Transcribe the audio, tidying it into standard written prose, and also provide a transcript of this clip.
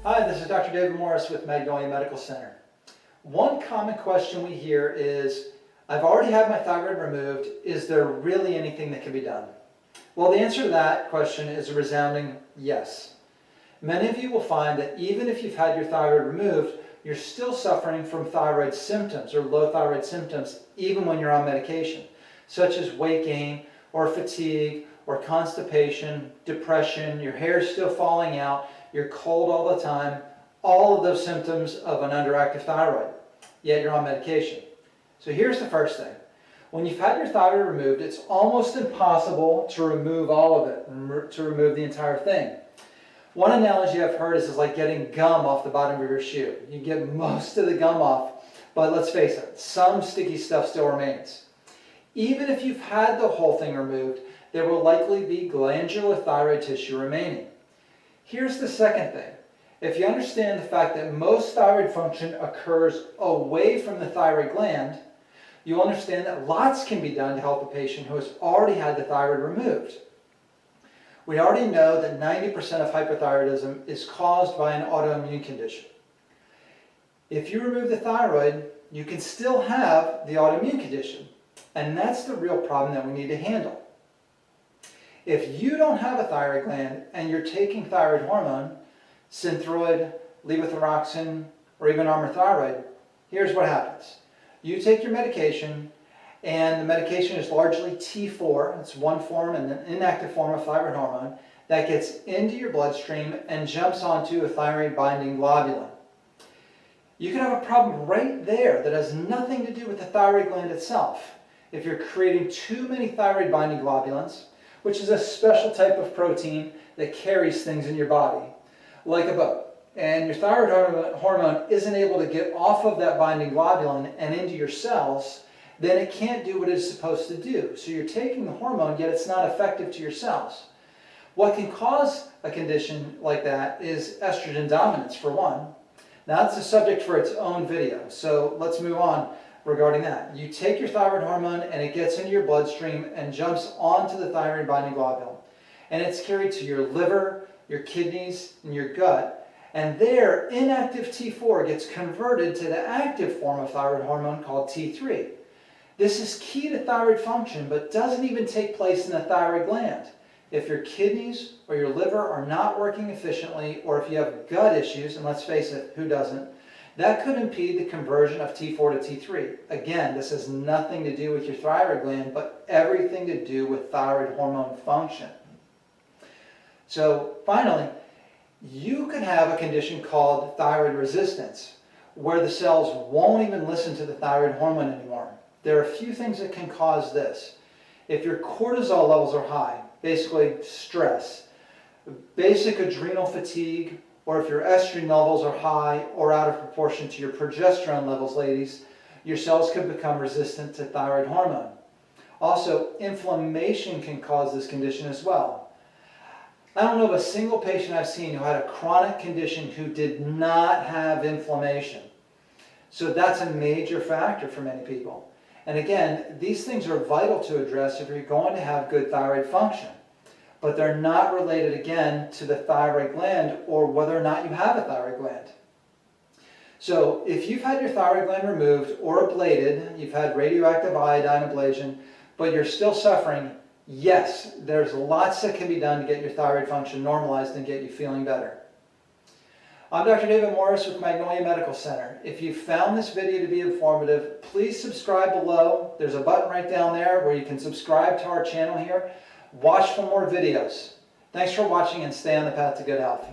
Hi, this is Dr. David Morris with Magnolia Medical Center. One common question we hear is, I've already had my thyroid removed, is there really anything that can be done? Well, the answer to that question is a resounding yes. Many of you will find that even if you've had your thyroid removed, you're still suffering from thyroid symptoms or low thyroid symptoms even when you're on medication, such as weight gain or fatigue or constipation, depression, your hair is still falling out, you're cold all the time, all of those symptoms of an underactive thyroid, yet you're on medication. So here's the first thing. When you've had your thyroid removed, it's almost impossible to remove all of it, to remove the entire thing. One analogy I've heard is like getting gum off the bottom of your shoe. You get most of the gum off, but let's face it, some sticky stuff still remains. Even if you've had the whole thing removed, there will likely be glandular thyroid tissue remaining. Here's the second thing. If you understand the fact that most thyroid function occurs away from the thyroid gland, you'll understand that lots can be done to help a patient who has already had the thyroid removed. We already know that 90% of hypothyroidism is caused by an autoimmune condition. If you remove the thyroid, you can still have the autoimmune condition, and that's the real problem that we need to handle. If you don't have a thyroid gland and you're taking thyroid hormone, Synthroid, levothyroxine, or even Armour Thyroid, here's what happens. You take your medication, and the medication is largely T4, it's one form and an inactive form of thyroid hormone, that gets into your bloodstream and jumps onto a thyroid binding globulin. You can have a problem right there that has nothing to do with the thyroid gland itself. If you're creating too many thyroid binding globulins, which is a special type of protein that carries things in your body, like a boat, and your thyroid hormone isn't able to get off of that binding globulin and into your cells, then it can't do what it's supposed to do. So you're taking the hormone, yet it's not effective to your cells. What can cause a condition like that is estrogen dominance, for one. Now that's a subject for its own video, so let's move on regarding that. You take your thyroid hormone and it gets into your bloodstream and jumps onto the thyroid binding globule. And it's carried to your liver, your kidneys, and your gut. And there, inactive T4 gets converted to the active form of thyroid hormone called T3. This is key to thyroid function, but doesn't even take place in the thyroid gland. If your kidneys or your liver are not working efficiently, or if you have gut issues, and let's face it, who doesn't, that could impede the conversion of T4 to T3. Again, this has nothing to do with your thyroid gland, but everything to do with thyroid hormone function. So finally, you could have a condition called thyroid resistance, where the cells won't even listen to the thyroid hormone anymore. There are a few things that can cause this. If your cortisol levels are high, basically stress, basic adrenal fatigue, or if your estrogen levels are high or out of proportion to your progesterone levels, ladies, your cells can become resistant to thyroid hormone. Also, inflammation can cause this condition as well. I don't know of a single patient I've seen who had a chronic condition who did not have inflammation. So that's a major factor for many people. And again, these things are vital to address if you're going to have good thyroid function. But they're not related, again, to the thyroid gland or whether or not you have a thyroid gland. So if you've had your thyroid gland removed or ablated, you've had radioactive iodine ablation, but you're still suffering, yes, there's lots that can be done to get your thyroid function normalized and get you feeling better. I'm Dr. David Morris with Magnolia Medical Center. If you found this video to be informative, please subscribe below. There's a button right down there where you can subscribe to our channel here. Watch for more videos. Thanks for watching and stay on the path to good health.